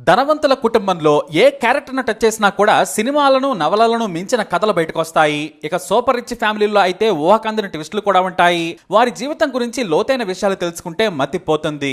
ధనవంతుల కుటుంబంలో ఏ క్యారెక్టర్ను టచ్ చేసినా కూడా సినిమాలను నవలలను మించిన కథలు బయటకు వస్తాయి. ఇక సూపర్ రిచ్ ఫ్యామిలీలో అయితే ఊహకందని ట్విస్టులు కూడా ఉంటాయి. వారి జీవితం గురించి లోతైన విషయాలు తెలుసుకుంటే మతిపోతుంది.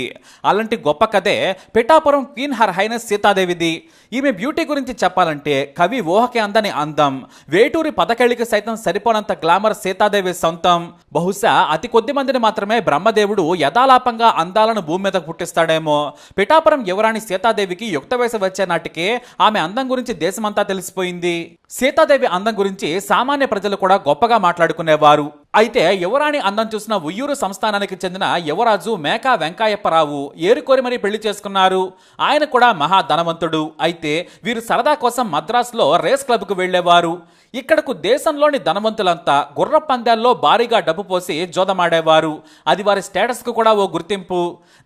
అలాంటి గొప్ప కథే పిఠాపురం క్వీన్ హర్ హైనస్ సీతాదేవిది. ఈమె బ్యూటీ గురించి చెప్పాలంటే కవి ఊహకి అందని అందం, వేటూరి పదకెళ్ళికి సైతం సరిపోనంత గ్లామర్ సీతాదేవి సొంతం. బహుశా అతి కొద్ది మందిని మాత్రమే బ్రహ్మదేవుడు యథాలాపంగా అందాలను భూమి మీద పుట్టిస్తాడేమో. పిఠాపురం యువరాణి సీతాదేవికి యుక్త వయసు వచ్చే నాటికే ఆమె అందం గురించి దేశమంతా తెలిసిపోయింది. సీతాదేవి అందం గురించి సామాన్య ప్రజలు కూడా గొప్పగా మాట్లాడుకునేవారు. అయితే యువరాణి అందం చూసిన ఉయ్యూరు సంస్థానానికి చెందిన యువరాజు మేకా వెంకాయప్పరావు ఏరుకోరి మరీ పెళ్లి చేసుకున్నారు. ఆయన కూడా మహా ధనవంతుడు. అయితే వీరు సరదా కోసం మద్రాసులో రేస్ క్లబ్కు వెళ్లేవారు. ఇక్కడకు దేశంలోని ధనవంతులంతా గుర్ర పందాల్లో భారీగా డబ్బు పోసి జోదమాడేవారు. అది వారి స్టేటస్ కు కూడా ఓ గుర్తింపు.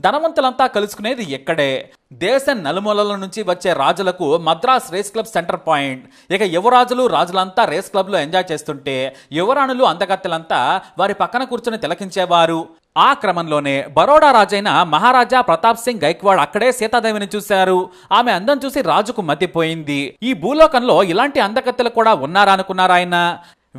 ధనవంతులంతా కలుసుకునేది ఇక్కడే. దేశం నలుమూలల నుంచి వచ్చే రాజులకు Madras race club centre point. ఇక యువరాజులు రాజులంతా రేస్ క్లబ్ లో ఎంజాయ్ చేస్తుంటే యువరాణులు అందగత్తెలంతా వారి పక్కన కూర్చొని తిలకించేవారు. ఆ క్రమంలోనే బరోడా రాజైన మహారాజా ప్రతాప్ సింగ్ గైక్వాడ్ అక్కడే సీతాదేవిని చూశారు. ఆమె అందం చూసి రాజుకు మతిపోయింది. ఈ భూలోకంలో ఇలాంటి అందగత్తెలు కూడా ఉన్నారా అనుకున్నారు ఆయన.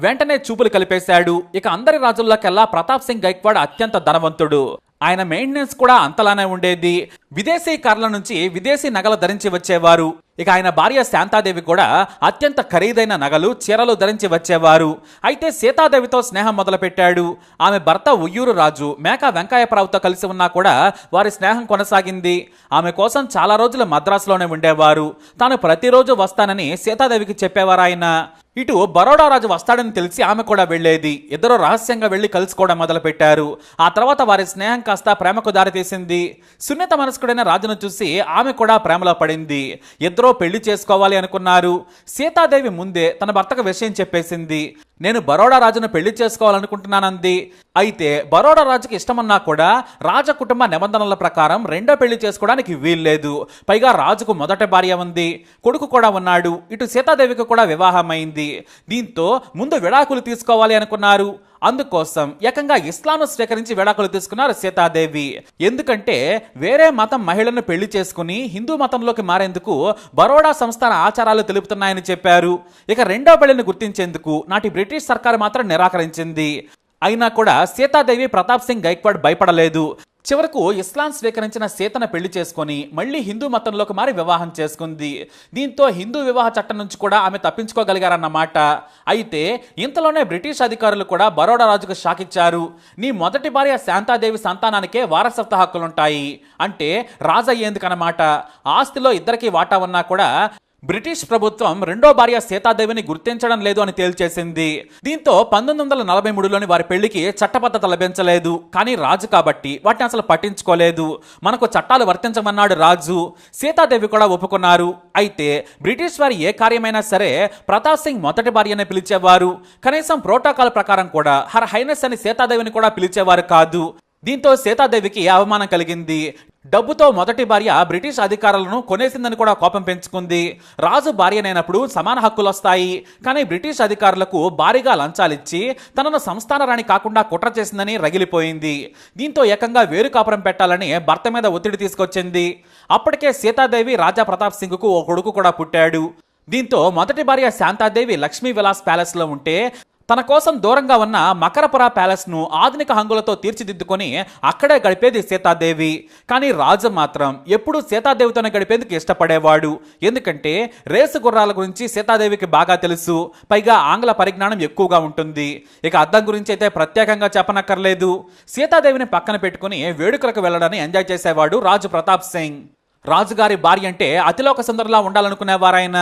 వెంటనే చూపులు కలిపేశాడు. ఇక అందరి రాజుల్లోకెల్లా ప్రతాప్ సింగ్ గైక్వాడ్ అత్యంత ధనవంతుడు. ఆయన మెయింటెనెన్స్ కూడా అంతలానే ఉండేది. విదేశీ కార్ల నుంచి విదేశీ నగలు ధరించి వచ్చేవారు. ఇక ఆయన భార్య శాంతాదేవి కూడా అత్యంత ఖరీదైన నగలు, చీరలు ధరించి వచ్చేవారు. అయితే సీతాదేవితో స్నేహం మొదలుపెట్టాడు. ఆమె భర్త ఉయ్యూరు రాజు మేకా వెంకయ్యప్రావుతో కలిసి ఉన్నా కూడా వారి స్నేహం కొనసాగింది. ఆమె కోసం చాలా రోజులు మద్రాసులోనే ఉండేవారు. తాను ప్రతిరోజు వస్తానని సీతాదేవికి చెప్పేవారు ఆయన. ఇటు బరోడా రాజు వస్తాడని తెలిసి ఆమె కూడా వెళ్లేది. ఇద్దరు రహస్యంగా వెళ్లి కలుసుకోవడం మొదలుపెట్టారు. ఆ తర్వాత వారి స్నేహం కాస్త ప్రేమకు దారితీసింది. సున్నిత మనస్కుడైన రాజును చూసి ఆమె కూడా ప్రేమలో పడింది. ఇద్దరూ పెళ్లి చేసుకోవాలి అనుకున్నారు. సీతాదేవి ముందే తన భర్తకు విషయం చెప్పేసింది. నేను బరోడా రాజును పెళ్లి చేసుకోవాలనుకుంటున్నానంది. అయితే బరోడా రాజుకి ఇష్టమన్నా కూడా రాజ కుటుంబ నిబంధనల ప్రకారం రెండో పెళ్లి చేసుకోవడానికి వీల్లేదు. పైగా రాజుకు మొదటి భార్య ఉంది, కొడుకు కూడా ఉన్నాడు. ఇటు సీతాదేవికి కూడా వివాహమైంది. దీంతో ముందు విడాకులు తీసుకోవాలి అనుకున్నారు. అందుకోసం ఏకంగా ఇస్లాంను స్వీకరించి విడాకులు తీసుకున్నారు సీతాదేవి. ఎందుకంటే వేరే మతం మహిళను పెళ్లి చేసుకుని హిందూ మతంలోకి మారేందుకు బరోడా సంస్థాన ఆచారాలు తెలుపుతున్నాయని చెప్పారు. ఇక రెండో పెళ్లిని గుర్తించేందుకు నాటి బ్రిటిష్ సర్కారు మాత్రం నిరాకరించింది. అయినా కూడా సీతాదేవి ప్రతాప్ సింగ్ గైక్వాడ్ భయపడలేదు. చివరకు ఇస్లాం స్వీకరించిన సీతను పెళ్లి చేసుకుని మళ్లీ హిందూ మతంలోకి మారి వివాహం చేసుకుంది. దీంతో హిందూ వివాహ చట్టం నుంచి కూడా ఆమె తప్పించుకోగలిగారన్నమాట. అయితే ఇంతలోనే బ్రిటిష్ అధికారులు కూడా బరోడా రాజుకు షాక్ ఇచ్చారు. నీ మొదటి భార్య శాంతాదేవి సంతానానికే వారసత్వ హక్కులుంటాయి, అంటే రాజయ్యేందుకన్నమాట. ఆస్తిలో ఇద్దరికీ వాటా ఉన్నా కూడా బ్రిటిష్ ప్రభుత్వం రెండో భార్య సీతాదేవిని గుర్తించడం లేదు అని తేల్చేసింది. దీంతో 1943లోని వారి పెళ్లికి చట్టబద్ధత లభించలేదు. కానీ రాజు కాబట్టి వాటిని అసలు పట్టించుకోలేదు. మనకు చట్టాలు వర్తించమన్నాడు రాజు. సీతాదేవి కూడా ఒప్పుకున్నారు. అయితే బ్రిటిష్ వారి ఏ కార్యమైనా సరే ప్రతాప్ సింగ్ మొదటి భార్యనే పిలిచేవారు. కనీసం ప్రోటోకాల్ ప్రకారం కూడా హర్ హైనస్ అని సీతాదేవిని కూడా పిలిచేవారు కాదు. దీంతో సీతాదేవికి అవమానం కలిగింది. డబ్బుతో మొదటి భార్య బ్రిటిష్ అధికారులను కొనేసిందని కూడా కోపం పెంచుకుంది. రాజు భార్యనైనప్పుడు సమాన హక్కులు వస్తాయి, కానీ బ్రిటిష్ అధికారులకు భారీగా లంచాలిచ్చి తనను సంస్థాన రాణి కాకుండా కుట్ర చేసిందని రగిలిపోయింది. దీంతో ఏకంగా వేరు కాపురం పెట్టాలని భర్త మీద ఒత్తిడి తీసుకొచ్చింది. అప్పటికే సీతాదేవి రాజా ప్రతాప్ సింగ్కు ఓ కొడుకు కూడా పుట్టాడు. దీంతో మొదటి భార్య శాంతాదేవి లక్ష్మీ విలాస్ ప్యాలెస్ లో ఉంటే తన కోసం దూరంగా ఉన్న మకరపుర ప్యాలెస్ ను ఆధునిక హంగులతో తీర్చిదిద్దుకొని అక్కడే గడిపేది సీతాదేవి. కానీ రాజు మాత్రం ఎప్పుడూ సీతాదేవితోనే గడిపేందుకు ఇష్టపడేవాడు. ఎందుకంటే రేసు గుర్రాల గురించి సీతాదేవికి బాగా తెలుసు. పైగా ఆంగ్ల పరిజ్ఞానం ఎక్కువగా ఉంటుంది. ఇక అద్దం గురించి అయితే ప్రత్యేకంగా చెప్పనక్కర్లేదు. సీతాదేవిని పక్కన పెట్టుకుని వేడుకలకు వెళ్లడాన్ని ఎంజాయ్ చేసేవాడు రాజు ప్రతాప్ సింగ్. రాజుగారి భార్య అంటే అతిలోక సుందరలా ఉండాలనుకునేవారాయన.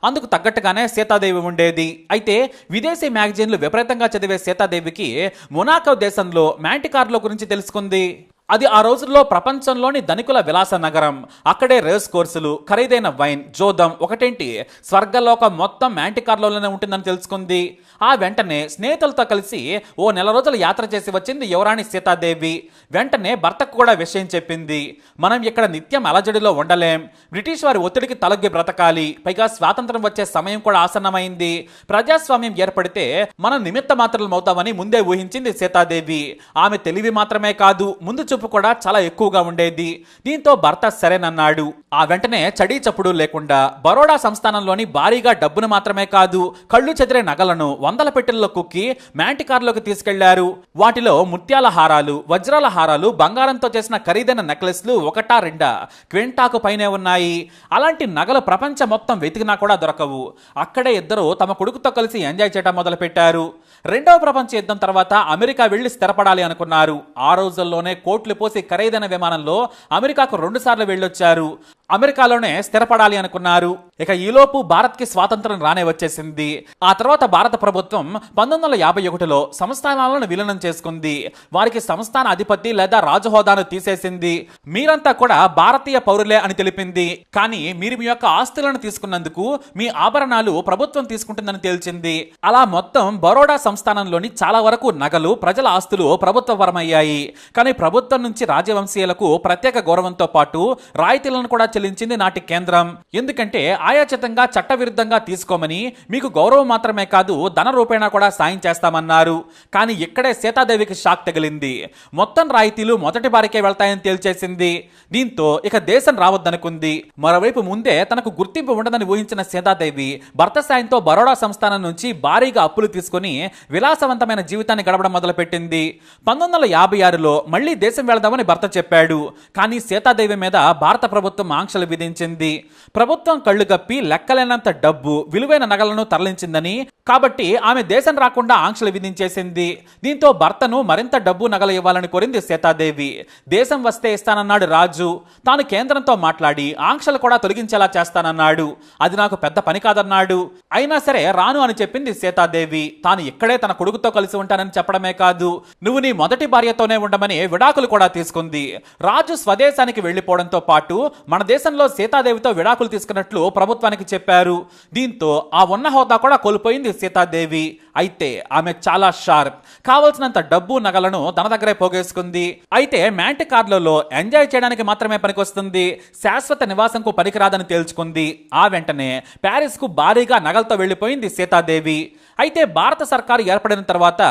అందుకు తగ్గట్టుగానే సీతాదేవి ఉండేది. అయితే విదేశీ మ్యాగజైన్లు విపరీతంగా చదివే సీతాదేవికి మొనాకో దేశంలో మ్యాంటికార్లో గురించి తెలుసుకుంది. అది ఆ రోజుల్లో ప్రపంచంలోని ధనికుల విలాస నగరం. అక్కడే రేస్ కోర్సులు, ఖరీదైన వైన్, జోదం, ఒకటేంటి స్వర్గలోకం మొత్తం మ్యాంటికార్లోనే ఉంటుందని తెలుసుకుంది. ఆ వెంటనే స్నేహితులతో కలిసి ఓ నెల రోజుల యాత్ర చేసి వచ్చింది యువరాణి సీతాదేవి. వెంటనే భర్తకు కూడా విషయం చెప్పింది. మనం ఇక్కడ నిత్యం అలజడిలో ఉండలేం, బ్రిటిష్ వారి ఒత్తిడికి తలొగ్గి బ్రతకాలి. పైగా స్వాతంత్రం వచ్చే సమయం కూడా ఆసన్నమైంది. ప్రజాస్వామ్యం ఏర్పడితే మనం నిమిత్త మాత్రమవుతామని ముందే ఊహించింది సీతాదేవి. ఆమె తెలివి మాత్రమే కాదు, ముందు చూపు కూడా చాలా ఎక్కువగా ఉండేది. దీంతో భర్త సరేనన్నాడు. ఆ వెంటనే చడీ చప్పుడు లేకుండా బరోడా సంస్థానంలోని భారీగా డబ్బును మాత్రమే కాదు, కళ్ళు చెదిరే నగలను వందల పెట్టెల్లో కుక్కి మ్యాంటికార్లోకి తీసుకెళ్లారు. వాటిలో ముత్యాల హారాలు, వజ్రాల హారాలు, బంగారంతో చేసిన ఖరీదైన నెక్లెస్లు ఒకటా రెండా క్వింటాకు పైనే ఉన్నాయి. అలాంటి నగలు ప్రపంచం మొత్తం వెతికినా కూడా దొరకవు. అక్కడే ఇద్దరు తమ కొడుకుతో కలిసి ఎంజాయ్ చేయడం మొదలుపెట్టారు. రెండవ ప్రపంచ యుద్ధం తర్వాత అమెరికా వెళ్లి స్థిరపడాలి అనుకున్నారు. ఆ రోజుల్లోనే కోట్లు పోసి ఖరీదైన విమానంలో అమెరికాకు 2 సార్లు వెళ్ళొచ్చారు. అమెరికాలోనే స్థిరపడాలి అనుకున్నారు. ఇక ఈలోపు భారత్కి స్వాతంత్రం రానే వచ్చేసింది. ఆ తర్వాత భారత ప్రభుత్వం 1951లో సంస్థానాలను విలీనం చేసుకుంది. వారికి సంస్థాన అధిపతి లేదా రాజు హోదాను తీసేసింది. మీరంతా కూడా భారతీయ పౌరులే అని తెలిపింది. కానీ మీరు మీ యొక్క ఆస్తులను తీసుకున్నందుకు మీ ఆభరణాలు ప్రభుత్వం తీసుకుంటుందని తేల్చింది. అలా మొత్తం బరోడా సంస్థానంలోని చాలా వరకు నగలు, ప్రజల ఆస్తులు ప్రభుత్వపరమయ్యాయి. కానీ ప్రభుత్వం నుంచి రాజవంశీయులకు ప్రత్యేక గౌరవంతో పాటు రాయితీలను కూడా చెల్లించింది నాటి కేంద్రం. ఎందుకంటే ఆయాచితంగా చట్టవిరుద్ధంగా తీసుకోమని, మీకు గౌరవం మాత్రమే కాదు ధన రూపేణా కూడా సాయం చేస్తామన్నారు. కానీ ఇక్కడే సీతాదేవికి షాక్ తగిలింది. మొత్తం రాయితీలు మొదటి వారికే వెళ్తాయని తేల్చేసింది. దీంతో ఇక దేశం రావద్దనుకుంది. మరోవైపు ముందే తనకు గుర్తింపు ఉండదని ఊహించిన సీతాదేవి భర్త సాయంతో బరోడా సంస్థానం నుంచి భారీగా అప్పులు తీసుకుని విలాసవంతమైన జీవితాన్ని గడపడం మొదలుపెట్టింది. 1956లో మళ్లీ దేశం వెళదామని భర్త చెప్పాడు. కానీ సీతాదేవి మీద భారత ప్రభుత్వం ఆంక్షలు విధించింది. ప్రభుత్వం కళ్ళు కప్పి లెక్కలేనంత డబ్బు, విలువైన నగలను తరలించిందని, కాబట్టి ఆమె దేశం రాకుండా ఆంక్షలు విధించేసింది. దీంతో భర్తను మరింత డబ్బు, నగలు ఇవ్వాలని కోరింది సీతాదేవి. దేశం వస్తే ఇస్తానన్నాడు రాజు. తాను కేంద్రంతో మాట్లాడి ఆంక్షలు కూడా తొలగించేలా చేస్తానన్నాడు. అది నాకు పెద్ద పని కాదన్నాడు. అయినా సరే రాను అని చెప్పింది సీతాదేవి. తాను ఇక్కడే తన కొడుకుతో కలిసి ఉంటానని చెప్పడమే కాదు, నువ్వు నీ మొదటి భార్యతోనే ఉండమని విడాకులు కూడా తీసుకుంది. రాజు స్వదేశానికి వెళ్లిపోవడంతో పాటు మన దేశంలో సీతాదేవితో విడాకులు తీసుకున్నట్లు ప్రభుత్వానికి చెప్పారు. దీంతో ఆ ఉన్న హోదా కూడా కోల్పోయింది సీతాదేవి. అయితే ఆమె చాలా షార్ప్. కావలసినంత డబ్బు, నగలను తన దగ్గరే పోగేసుకుంది. అయితే మ్యాంటికార్లలో ఎంజాయ్ చేయడానికి మాత్రమే పనికొస్తుంది, శాశ్వత నివాసంకు పనికిరాదని తేల్చుకుంది. ఆ వెంటనే ప్యారిస్ కు భారీగా నగలతో వెళ్లిపోయింది సీతాదేవి. అయితే భారత సర్కారు ఏర్పడిన తర్వాత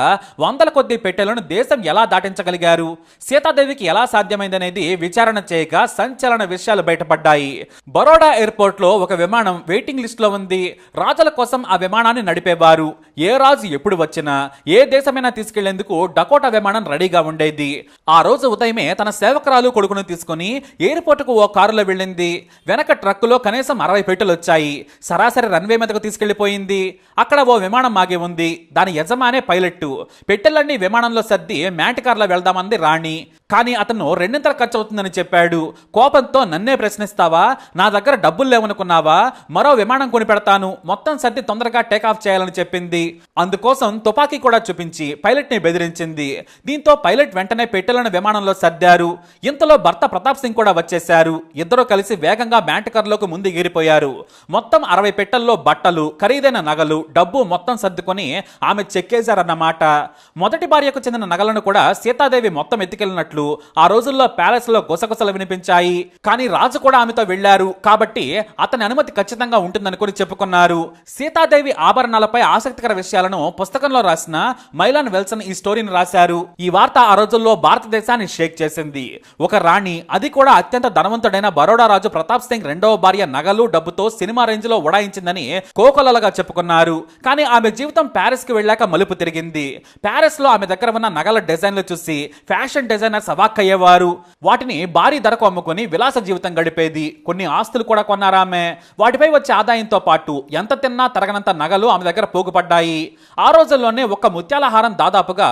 వందల కొద్ది పెట్టెలను దేశం ఎలా దాటించగలిగారు, సీతాదేవికి ఎలా సాధ్యమైందనేది విచారణ చేయగా సంచలన విషయాలు బయటపడ్డాయి. బరోడా ఎయిర్పోర్ట్ లో ఒక విమానం వెయిటింగ్ లిస్ట్ లో ఉంది. రాజుల కోసం ఆ విమానాన్ని నడిపేవారు. ఏ రాజు ఎప్పుడు వచ్చినా ఏ దేశమైనా తీసుకెళ్లేందుకు డకోటా విమానం రెడీగా ఉండేది. ఆ రోజు ఉదయమే తన సేవకురాలు కొడుకును తీసుకుని ఎయిర్పోర్ట్ కు ఓ కారులో వెళ్ళింది. వెనక ట్రక్కులో కనీసం 60 పెట్టెలు వచ్చాయి. సరాసరి రన్వే మీదకు తీసుకెళ్లిపోయింది. అక్కడ ఓ విమానం ఆగి ఉంది. దాని యజమానే పైలట్. పెట్టెలన్నీ విమానంలో సర్ది మ్యాంటికార్లో వెళ్దామంది రాణి. కానీ అతను 2 ఖర్చు అవుతుందని చెప్పాడు. కోపంతో నన్నే ప్రశ్నిస్తావా, నా దగ్గర డబ్బులు లేవనుకున్నావా, మరో విమానం కొని పెడతాను, మొత్తం సర్ది తొందరగా టేకాఫ్ చేయాలని చెప్పింది. అందుకోసం తుపాకీ కూడా చూపించి పైలట్ ని బెదిరించింది. దీంతో పైలట్ వెంటనే పెట్టెలను విమానంలో సర్దారు. ఇంతలో భర్త ప్రతాప్ సింగ్ కూడా వచ్చేశారు. ఇద్దరు కలిసి వేగంగా మ్యాంటికార్లోకి ముందు ఎగిరిపోయారు. మొత్తం 60 పెట్టెల్లో బట్టలు, ఖరీదైన నగలు, డబ్బు మొత్తం సర్దుకొని ఆమె చెక్కేశారన్నమాట. మొదటి భార్యకు చెందిన నగలను కూడా సీతాదేవి మొత్తం ఎత్తుకెళ్లినట్లు ఆ రోజుల్లో ప్యాలెస్ లో గుసగుసలు వినిపించాయి. కానీ రాజు కూడా ఆమెతో వెళ్లారు కాబట్టి అతని అనుమతి ఖచ్చితంగా ఉంటుందనుకుని చెప్పుకున్నారు. సీతాదేవి ఆభరణాలపై ఆసక్తికర విషయాలను పుస్తకంలో రాసిన మైలాన్ వెల్సన్ ఈ స్టోరీని రాశారు. ఈ వార్త ఆ రోజుల్లో భారతదేశాన్ని షేక్ చేసింది. ఒక రాణి, అది కూడా అత్యంత ధనవంతుడైన బరోడా రాజు ప్రతాప్ సింగ్ రెండవ భార్య నగలు, డబ్బుతో సినిమా రేంజ్ లో ఉడాయించిందని కోకొల్లలుగా చెప్పుకున్నారు. కానీ ఆమె జీవితం ప్యారిస్ కి వెళ్ళాక మలుపు తిరిగింది. ప్యారిస్ లో ఆమె దగ్గర ఉన్న నగల డిజైన్లు చూసి ఫ్యాషన్ డిజైనర్స్ అవాక్కయ్యేవారు. వాటిని భారీ ధరకు అమ్ముకుని విలాస జీవితం గడిపేది. కొన్ని ఆస్తులు కూడా కొన్నారామె. వాటిపై వచ్చే ఆదాయంతో పాటు ఎంత తిన్నా తరగనంత నగలు ఆమె దగ్గర పోగుపడ్డాయి. ఆ రోజుల్లోనే ఒక్క ముత్యాల హారం దాదాపుగా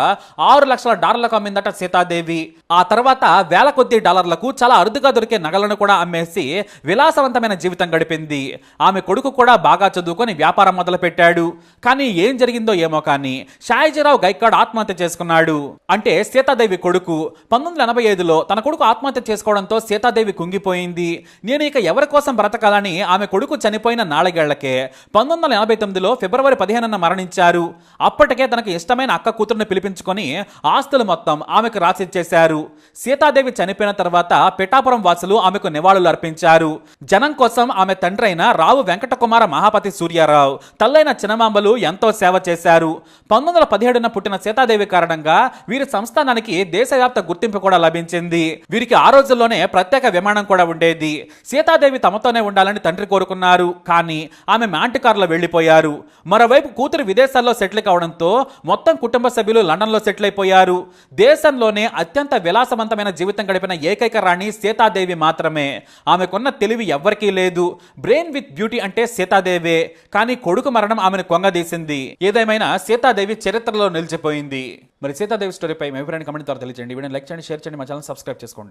$6 లక్షల అమ్మిందట సీతాదేవి. ఆ తర్వాత వేల కొద్ది డాలర్లకు చాలా అరుదుగా దొరికే నగలను కూడా అమ్మేసి విలాసవంతమైన జీవితం గడిపింది. ఆమె కొడుకు కూడా బాగా చదువుకొని వ్యాపారం మొదలు పెట్టాడు. కానీ ఏం జరిగిందో ఏమో కానీ షాయిజీరావు గైక్వాడ్ ఆత్మహత్య చేసుకున్నాడు. అంటే సీతాదేవి కొడుకు. 1985లో తన కొడుకు ఆత్మహత్య చేసుకోవడంతో సీతాదేవి కుంగిపోయింది. నేను ఇక ఎవరి కోసం బ్రతకాలని ఆమె కొడుకు చనిపోయిన నాలుగేళ్లకే 1989లో ఫిబ్రవరి 15న మరణించారు. అప్పటికే తనకు ఇష్టమైన అక్క కూతురుని పిలిపించుకొని ఆస్తులు మొత్తం ఆమెకు రాసిచ్చేశారు. సీతాదేవి చనిపోయిన తర్వాత పిఠాపురం వాసులు ఆమెకు నివాళులు అర్పించారు. జనం కోసం ఆమె తండ్రి అయిన రావు వెంకటకుమార మహాపతి సూర్య అయ్యారావు, తల్లైన చిన్నమాంబలు ఎంతో సేవ చేశారు. 1917న పుట్టిన సీతాదేవి కారణంగా వీరి సంస్థానానికి దేశవ్యాప్త గుర్తింపు కూడా లభించింది. వీరికి ఆ రోజుల్లోనే ప్రత్యేక విమానం కూడా ఉండేది. సీతాదేవి తమతోనే ఉండాలని తండ్రి కోరుకున్నారు, కానీ ఆమె మ్యాంటికార్లో వెళ్లిపోయారు. మరోవైపు కూతురు విదేశాల్లో సెటిల్ కావడంతో మొత్తం కుటుంబ సభ్యులు లండన్లో సెటిల్ అయిపోయారు. దేశంలోనే అత్యంత విలాసవంతమైన జీవితం గడిపిన ఏకైక రాణి సీతాదేవి మాత్రమే. ఆమెకున్న తెలివి ఎవ్వరికీ లేదు. బ్రెయిన్ విత్ బ్యూటీ అంటే సీతాదేవే. కానీ కొడుకు మరణం ఆమెను కొంగదీసింది. ఏదేమైనా సీతాదేవి చరిత్రలో నిలిచిపోయింది. మరి సీతాదేవి స్టోరీపై మీ అభిప్రాయాన్ని కామెంట్ ద్వారా తెలియజేయండి. వీడియోని లైక్ చేయండి, షేర్ చేయండి, మా ఛానల్ సబ్స్క్రైబ్ చేసుకోండి.